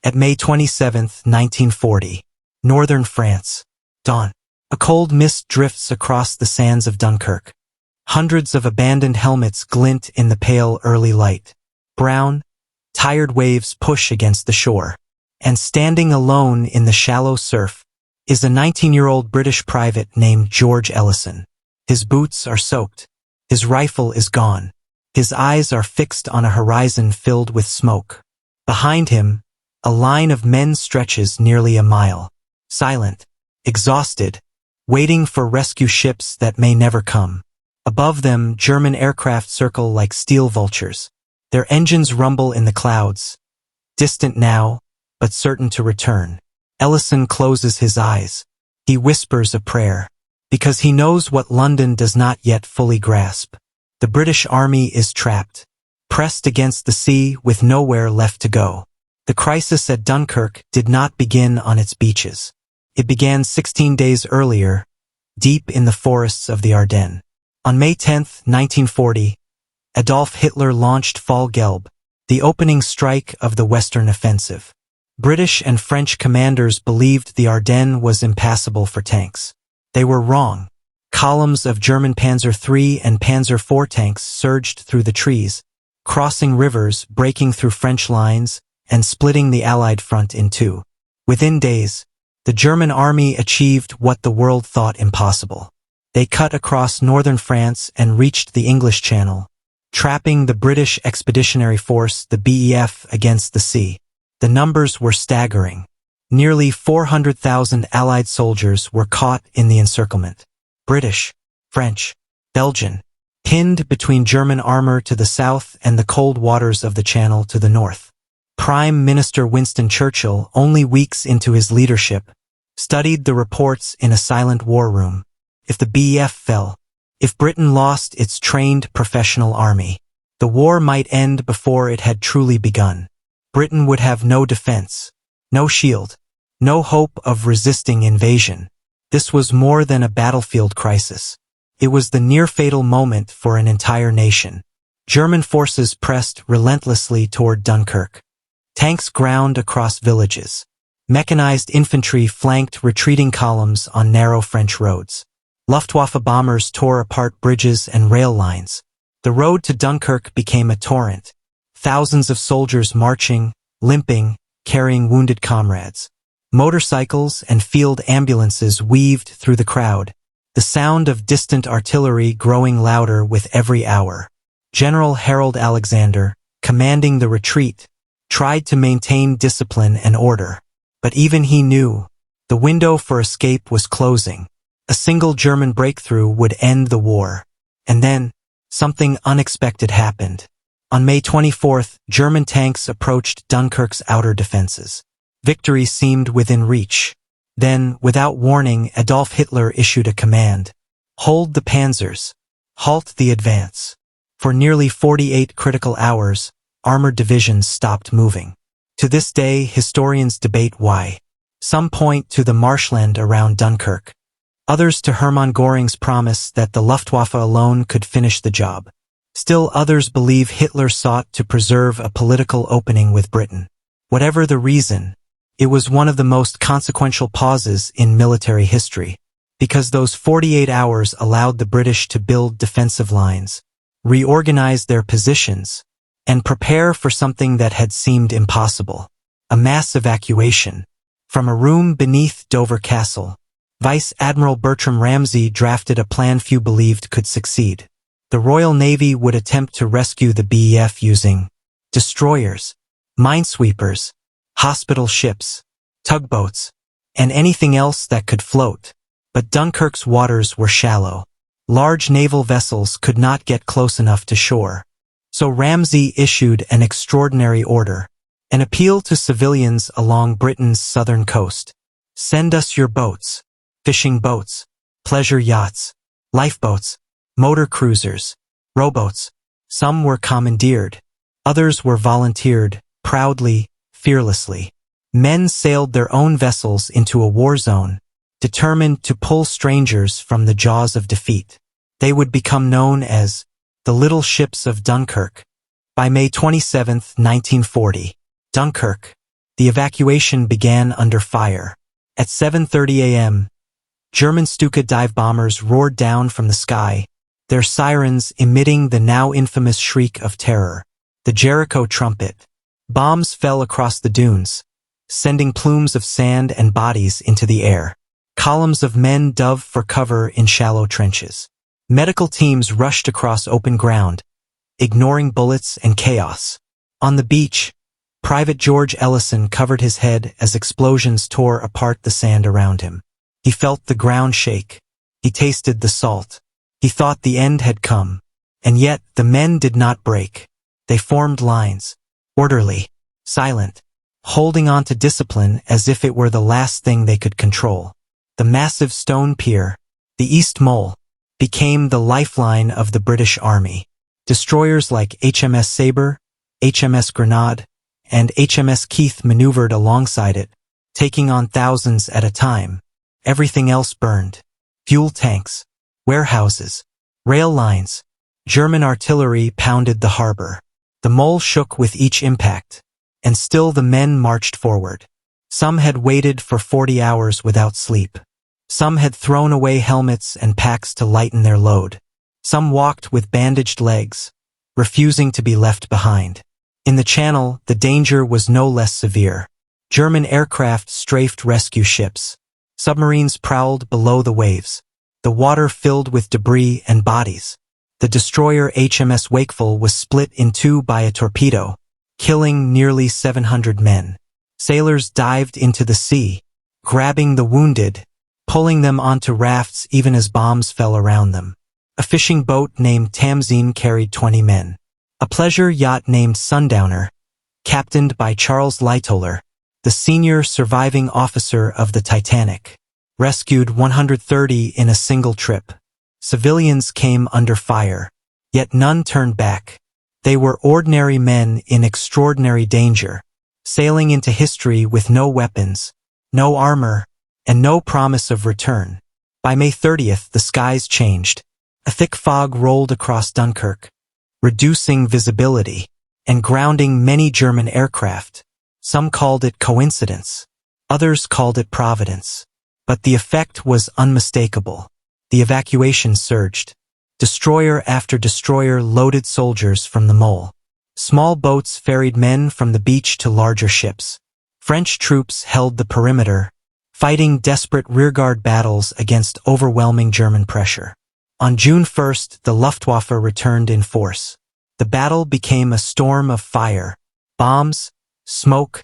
At May 27, 1940, northern France, dawn. A cold mist drifts across the sands of Dunkirk. Hundreds of abandoned helmets glint in the pale early light. Brown, tired waves push against the shore. And standing alone in the shallow surf is a 19-year-old British private named George Ellison. His boots are soaked. His rifle is gone. His eyes are fixed on a horizon filled with smoke. Behind him, a line of men stretches nearly a mile. Silent, exhausted, waiting for rescue ships that may never come. Above them, German aircraft circle like steel vultures. Their engines rumble in the clouds. Distant now, but certain to return. Ellison closes his eyes. He whispers a prayer. Because he knows what London does not yet fully grasp. The British Army is trapped. Pressed against the sea with nowhere left to go. The crisis at Dunkirk did not begin on its beaches. It began 16 days earlier, deep in the forests of the Ardennes. On May 10, 1940, Adolf Hitler launched Fall Gelb, the opening strike of the Western offensive. British and French commanders believed the Ardennes was impassable for tanks. They were wrong. Columns of German Panzer III and Panzer IV tanks surged through the trees, crossing rivers, breaking through French lines, and splitting the Allied front in two. Within days, the German army achieved what the world thought impossible. They cut across northern France and reached the English Channel, trapping the British Expeditionary Force, the BEF, against the sea. The numbers were staggering. Nearly 400,000 Allied soldiers were caught in the encirclement. British, French, Belgian, pinned between German armor to the south and the cold waters of the Channel to the north. Prime Minister Winston Churchill, only weeks into his leadership, studied the reports in a silent war room. If the BEF fell, if Britain lost its trained professional army, the war might end before it had truly begun. Britain would have no defense, no shield, no hope of resisting invasion. This was more than a battlefield crisis. It was the near-fatal moment for an entire nation. German forces pressed relentlessly toward Dunkirk. Tanks ground across villages. Mechanized infantry flanked retreating columns on narrow French roads. Luftwaffe bombers tore apart bridges and rail lines. The road to Dunkirk became a torrent. Thousands of soldiers marching, limping, carrying wounded comrades. Motorcycles and field ambulances weaved through the crowd, the sound of distant artillery growing louder with every hour. General Harold Alexander, commanding the retreat, tried to maintain discipline and order. But even he knew, the window for escape was closing. A single German breakthrough would end the war. And then, something unexpected happened. On May 24th, German tanks approached Dunkirk's outer defenses. Victory seemed within reach. Then, without warning, Adolf Hitler issued a command. Hold the panzers. Halt the advance. For nearly 48 critical hours, armored divisions stopped moving. To this day, historians debate why. Some point to the marshland around Dunkirk. Others to Hermann Göring's promise that the Luftwaffe alone could finish the job. Still others believe Hitler sought to preserve a political opening with Britain. Whatever the reason, it was one of the most consequential pauses in military history, because those 48 hours allowed the British to build defensive lines, reorganize their positions, and prepare for something that had seemed impossible. A mass evacuation. From a room beneath Dover Castle, Vice Admiral Bertram Ramsay drafted a plan few believed could succeed. The Royal Navy would attempt to rescue the BEF using destroyers, minesweepers, hospital ships, tugboats, and anything else that could float. But Dunkirk's waters were shallow. Large naval vessels could not get close enough to shore. So Ramsay issued an extraordinary order, an appeal to civilians along Britain's southern coast. Send us your boats, fishing boats, pleasure yachts, lifeboats, motor cruisers, rowboats. Some were commandeered. Others were volunteered, proudly, fearlessly. Men sailed their own vessels into a war zone, determined to pull strangers from the jaws of defeat. They would become known as the Little Ships of Dunkirk. By May 27, 1940, Dunkirk, The evacuation began under fire. At 7:30 a.m., German Stuka dive bombers roared down from the sky, their sirens emitting the now infamous shriek of terror, the Jericho trumpet. Bombs fell across the dunes, sending plumes of sand and bodies into the air. Columns of men dove for cover in shallow trenches. Medical teams rushed across open ground, ignoring bullets and chaos. On the beach, Private George Ellison covered his head as explosions tore apart the sand around him. He felt the ground shake. He tasted the salt. He thought the end had come. And yet the men did not break. They formed lines, orderly, silent, holding on to discipline as if it were the last thing they could control. The massive stone pier, the East Mole, became the lifeline of the British Army. Destroyers like HMS Sabre, HMS Grenade, and HMS Keith maneuvered alongside it, taking on thousands at a time. Everything else burned. Fuel tanks, warehouses, rail lines. German artillery pounded the harbor. The mole shook with each impact, and still the men marched forward. Some had waited for 40 hours without sleep. Some had thrown away helmets and packs to lighten their load. Some walked with bandaged legs, refusing to be left behind. In the Channel, the danger was no less severe. German aircraft strafed rescue ships. Submarines prowled below the waves. The water filled with debris and bodies. The destroyer HMS Wakeful was split in two by a torpedo, killing nearly 700 men. Sailors dived into the sea, grabbing the wounded, pulling them onto rafts even as bombs fell around them. A fishing boat named Tamzine carried 20 men. A pleasure yacht named Sundowner, captained by Charles Lightoller, the senior surviving officer of the Titanic, rescued 130 in a single trip. Civilians came under fire, yet none turned back. They were ordinary men in extraordinary danger, sailing into history with no weapons, no armor, and no promise of return. By May 30th, the skies changed. A thick fog rolled across Dunkirk, reducing visibility and grounding many German aircraft. Some called it coincidence. Others called it providence. But the effect was unmistakable. The evacuation surged. Destroyer after destroyer loaded soldiers from the mole. Small boats ferried men from the beach to larger ships. French troops held the perimeter, fighting desperate rearguard battles against overwhelming German pressure. On June 1st, the Luftwaffe returned in force. The battle became a storm of fire, bombs, smoke,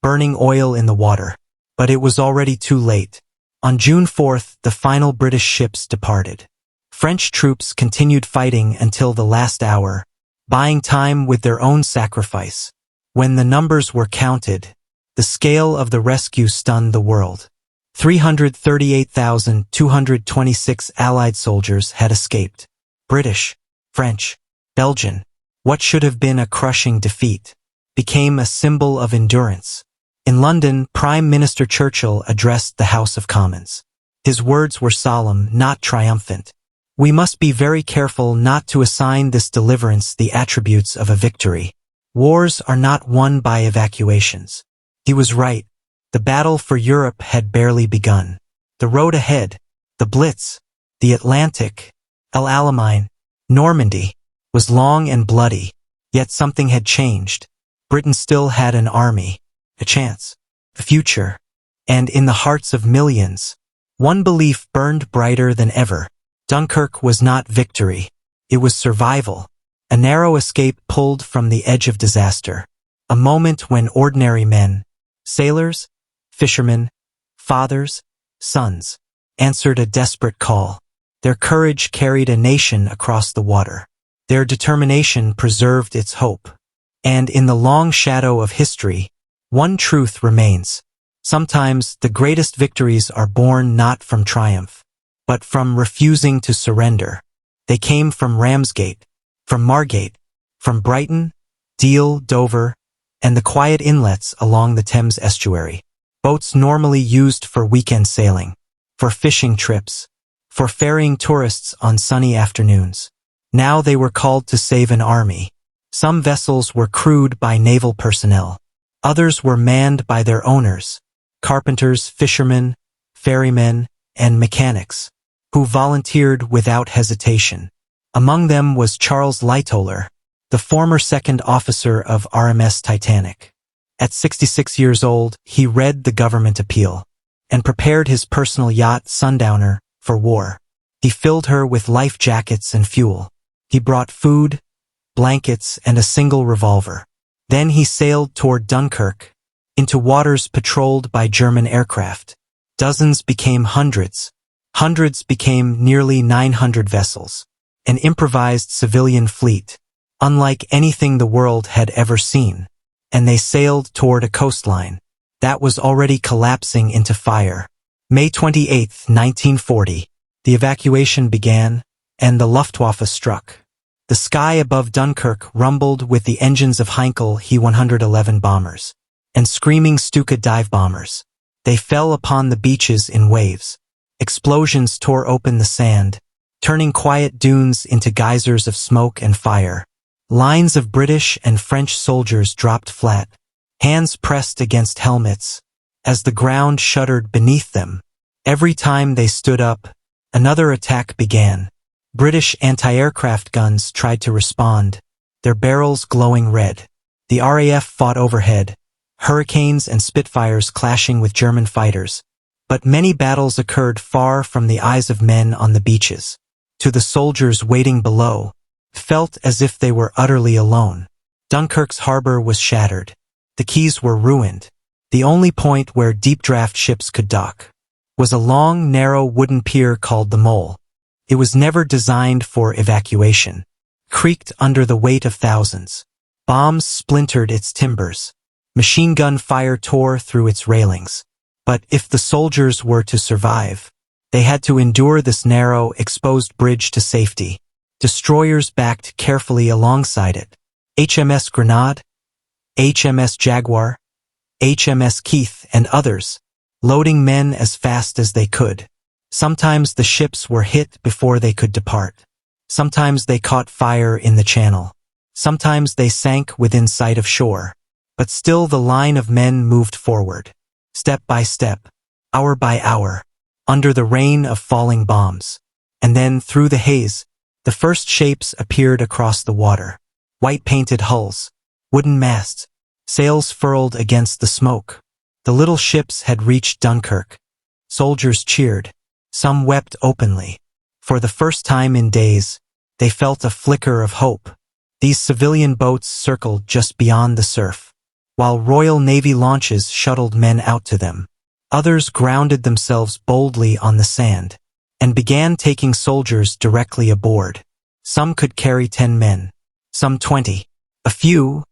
burning oil in the water. But it was already too late. On June 4th, the final British ships departed. French troops continued fighting until the last hour, buying time with their own sacrifice. When the numbers were counted, the scale of the rescue stunned the world. 338,226 Allied soldiers had escaped. British, French, Belgian, what should have been a crushing defeat, became a symbol of endurance. In London, Prime Minister Churchill addressed the House of Commons. His words were solemn, not triumphant. We must be very careful not to assign this deliverance the attributes of a victory. Wars are not won by evacuations. He was right. The battle for Europe had barely begun. The road ahead, the Blitz, the Atlantic, El Alamein, Normandy, was long and bloody, yet something had changed. Britain still had an army, a chance, a future, and in the hearts of millions, one belief burned brighter than ever. Dunkirk was not victory, it was survival, a narrow escape pulled from the edge of disaster, a moment when ordinary men, sailors, fishermen, fathers, sons, answered a desperate call. Their courage carried a nation across the water. Their determination preserved its hope. And in the long shadow of history, one truth remains. Sometimes the greatest victories are born not from triumph, but from refusing to surrender. They came from Ramsgate, from Margate, from Brighton, Deal, Dover, and the quiet inlets along the Thames estuary. Boats normally used for weekend sailing, for fishing trips, for ferrying tourists on sunny afternoons. Now they were called to save an army. Some vessels were crewed by naval personnel. Others were manned by their owners, carpenters, fishermen, ferrymen, and mechanics, who volunteered without hesitation. Among them was Charles Lightoller, the former second officer of RMS Titanic. At 66 years old, he read the government appeal and prepared his personal yacht Sundowner for war. He filled her with life jackets and fuel. He brought food, blankets, and a single revolver. Then he sailed toward Dunkirk, into waters patrolled by German aircraft. Dozens became hundreds. Hundreds became nearly 900 vessels. An improvised civilian fleet, unlike anything the world had ever seen. And they sailed toward a coastline that was already collapsing into fire. May 28, 1940, the evacuation began, and the Luftwaffe struck. The sky above Dunkirk rumbled with the engines of Heinkel He-111 bombers and screaming Stuka dive bombers. They fell upon the beaches in waves. Explosions tore open the sand, turning quiet dunes into geysers of smoke and fire. Lines of British and French soldiers dropped flat, hands pressed against helmets, as the ground shuddered beneath them. Every time they stood up, another attack began. British anti-aircraft guns tried to respond, their barrels glowing red. The RAF fought overhead, Hurricanes and Spitfires clashing with German fighters. But many battles occurred far from the eyes of men on the beaches. To the soldiers waiting below, felt as if they were utterly alone. Dunkirk's harbor was shattered. The quays were ruined. The only point where deep-draft ships could dock was a long, narrow wooden pier called the Mole. It was never designed for evacuation. Creaked under the weight of thousands. Bombs splintered its timbers. Machine gun fire tore through its railings. But if the soldiers were to survive, they had to endure this narrow, exposed bridge to safety. Destroyers backed carefully alongside it. HMS Grenade, HMS Jaguar, HMS Keith, and others, loading men as fast as they could. Sometimes the ships were hit before they could depart. Sometimes they caught fire in the channel. Sometimes they sank within sight of shore. But still the line of men moved forward, step by step, hour by hour, under the rain of falling bombs. And then, through the haze, the first shapes appeared across the water. White-painted hulls, wooden masts, sails furled against the smoke. The little ships had reached Dunkirk. Soldiers cheered. Some wept openly. For the first time in days, they felt a flicker of hope. These civilian boats circled just beyond the surf, while Royal Navy launches shuttled men out to them. Others grounded themselves boldly on the sand and began taking soldiers directly aboard. Some could carry 10 men, some 20. A few,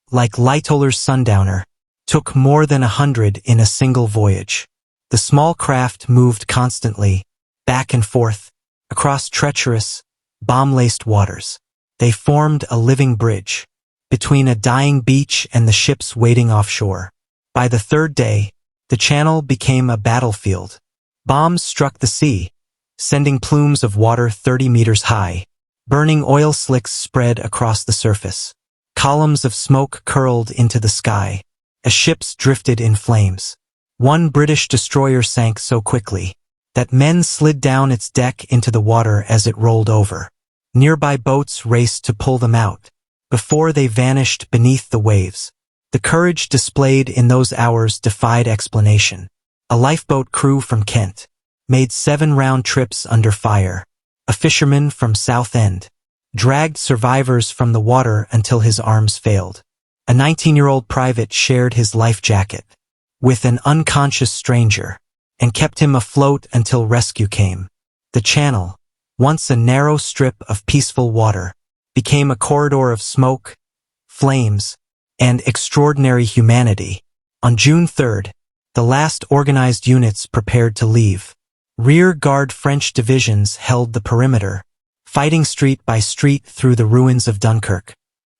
like Lightoller's Sundowner, took more than 100 in a single voyage. The small craft moved constantly, back and forth, across treacherous, bomb-laced waters. They formed a living bridge between a dying beach and the ships waiting offshore. By the third day, the channel became a battlefield. Bombs struck the sea, sending plumes of water 30 meters high. Burning oil slicks spread across the surface. Columns of smoke curled into the sky as ships drifted in flames. One British destroyer sank so quickly that men slid down its deck into the water as it rolled over. Nearby boats raced to pull them out before they vanished beneath the waves. The courage displayed in those hours defied explanation. A lifeboat crew from Kent made 7 round trips under fire. A fisherman from Southend dragged survivors from the water until his arms failed. A 19-year-old private shared his life jacket with an unconscious stranger and kept him afloat until rescue came. The channel, once a narrow strip of peaceful water, became a corridor of smoke, flames, and extraordinary humanity. On June 3rd, the last organized units prepared to leave. Rear guard French divisions held the perimeter, fighting street by street through the ruins of Dunkirk,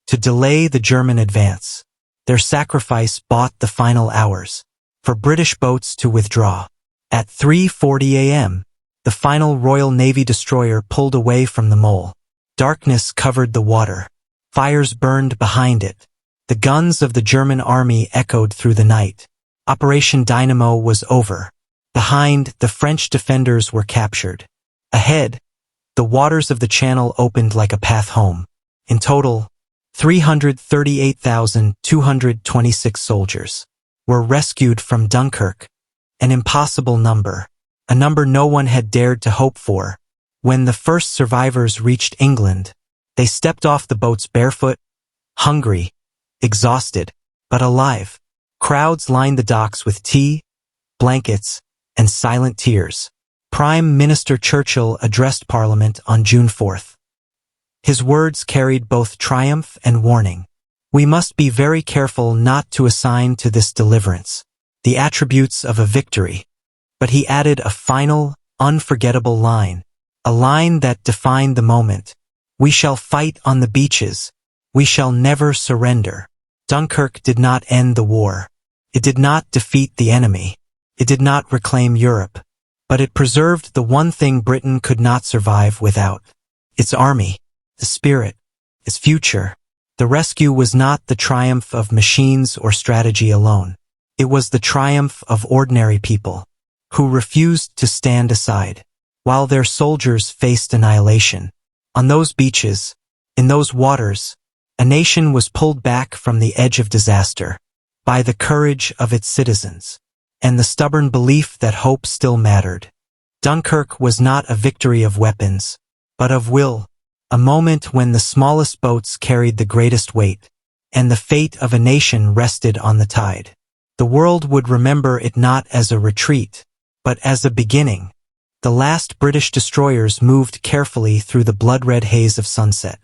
to delay the German advance. Their sacrifice bought the final hours for British boats to withdraw. At 3:40 a.m., the final Royal Navy destroyer pulled away from the Mole. Darkness covered the water. Fires burned behind it. The guns of the German army echoed through the night. Operation Dynamo was over. Behind, the French defenders were captured. Ahead, the waters of the Channel opened like a path home. In total, 338,226 soldiers were rescued from Dunkirk, an impossible number, a number no one had dared to hope for. When the first survivors reached England, they stepped off the boats barefoot, hungry, exhausted, but alive. Crowds lined the docks with tea, blankets, and silent tears. Prime Minister Churchill addressed Parliament on June 4th. His words carried both triumph and warning. We must be very careful not to assign to this deliverance the attributes of a victory. But he added a final, unforgettable line, a line that defined the moment. We shall fight on the beaches. We shall never surrender. Dunkirk did not end the war. It did not defeat the enemy. It did not reclaim Europe. But it preserved the one thing Britain could not survive without: its army, the spirit, its future. The rescue was not the triumph of machines or strategy alone. It was the triumph of ordinary people who refused to stand aside while their soldiers faced annihilation. On those beaches, in those waters, a nation was pulled back from the edge of disaster by the courage of its citizens and the stubborn belief that hope still mattered. Dunkirk was not a victory of weapons, but of will, a moment when the smallest boats carried the greatest weight, and the fate of a nation rested on the tide. The world would remember it not as a retreat, but as a beginning. The last British destroyers moved carefully through the blood-red haze of sunset.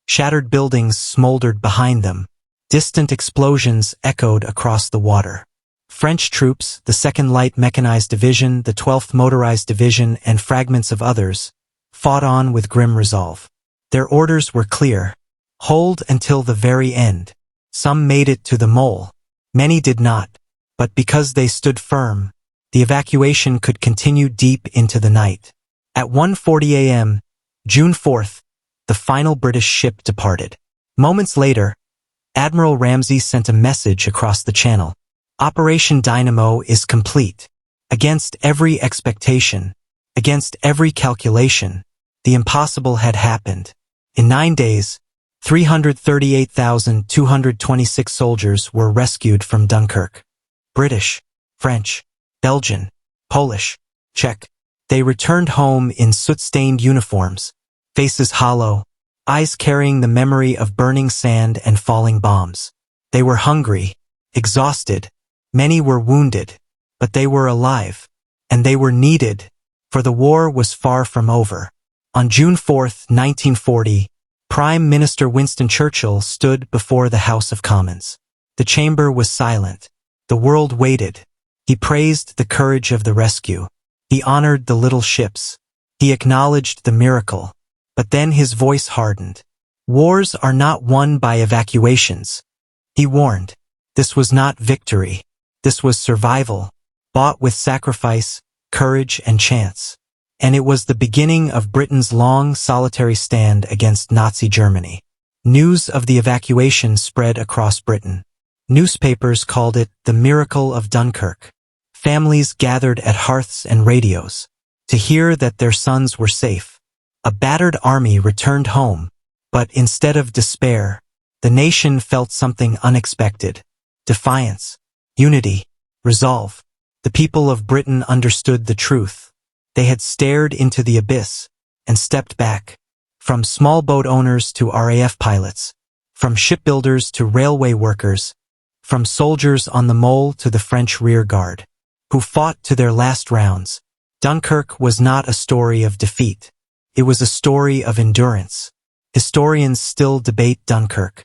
Shattered buildings smoldered behind them. Distant explosions echoed across the water. French troops, the 2nd Light Mechanized Division, the 12th Motorized Division, and fragments of others, fought on with grim resolve. Their orders were clear: hold until the very end. Some made it to the mole. Many did not. But because they stood firm, the evacuation could continue deep into the night. At 1:40 a.m., June 4th, the final British ship departed. Moments later, Admiral Ramsay sent a message across the Channel. Operation Dynamo is complete. Against every expectation, against every calculation, the impossible had happened. In 9 days, 338,226 soldiers were rescued from Dunkirk. British, French, Belgian, Polish, Czech. They returned home in soot-stained uniforms, faces hollow, eyes carrying the memory of burning sand and falling bombs. They were hungry, exhausted. Many were wounded, but they were alive, and they were needed, for the war was far from over. On June 4th, 1940, Prime Minister Winston Churchill stood before the House of Commons. The chamber was silent. The world waited. He praised the courage of the rescue. He honored the little ships. He acknowledged the miracle. But then his voice hardened. Wars are not won by evacuations. He warned. This was not victory. This was survival, bought with sacrifice, courage, and chance. And it was the beginning of Britain's long, solitary stand against Nazi Germany. News of the evacuation spread across Britain. Newspapers called it the miracle of Dunkirk. Families gathered at hearths and radios to hear that their sons were safe. A battered army returned home, but instead of despair, the nation felt something unexpected: defiance, unity, resolve. The people of Britain understood the truth. They had stared into the abyss and stepped back. From small boat owners to RAF pilots, from shipbuilders to railway workers, from soldiers on the mole to the French rear guard, who fought to their last rounds. Dunkirk was not a story of defeat. It was a story of endurance. Historians still debate Dunkirk.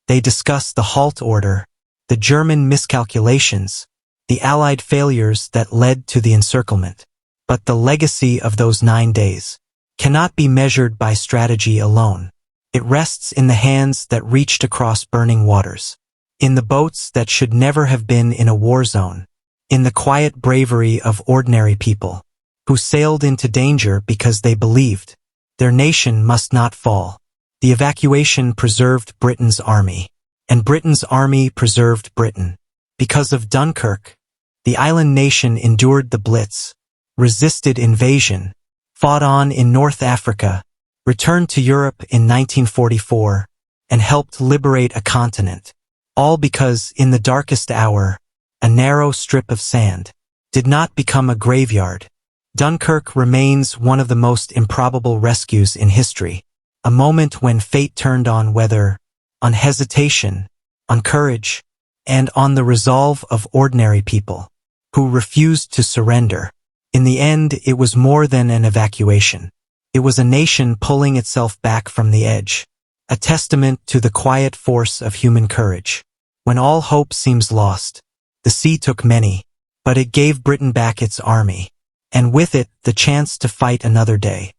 They discuss the Halt order, the German miscalculations, the Allied failures that led to the encirclement. But the legacy of those 9 days cannot be measured by strategy alone. It rests in the hands that reached across burning waters, in the boats that should never have been in a war zone, in the quiet bravery of ordinary people who sailed into danger because they believed their nation must not fall. The evacuation preserved Britain's army. and Britain's army preserved Britain. Because of Dunkirk, the island nation endured the Blitz, resisted invasion, fought on in North Africa, returned to Europe in 1944, and helped liberate a continent. All because, in the darkest hour, a narrow strip of sand did not become a graveyard. Dunkirk remains one of the most improbable rescues in history, a moment when fate turned on weather, on hesitation, on courage, and on the resolve of ordinary people who refused to surrender. In the end, it was more than an evacuation. It was a nation pulling itself back from the edge, a testament to the quiet force of human courage. When all hope seems lost, the sea took many, but it gave Britain back its army, and with it the chance to fight another day.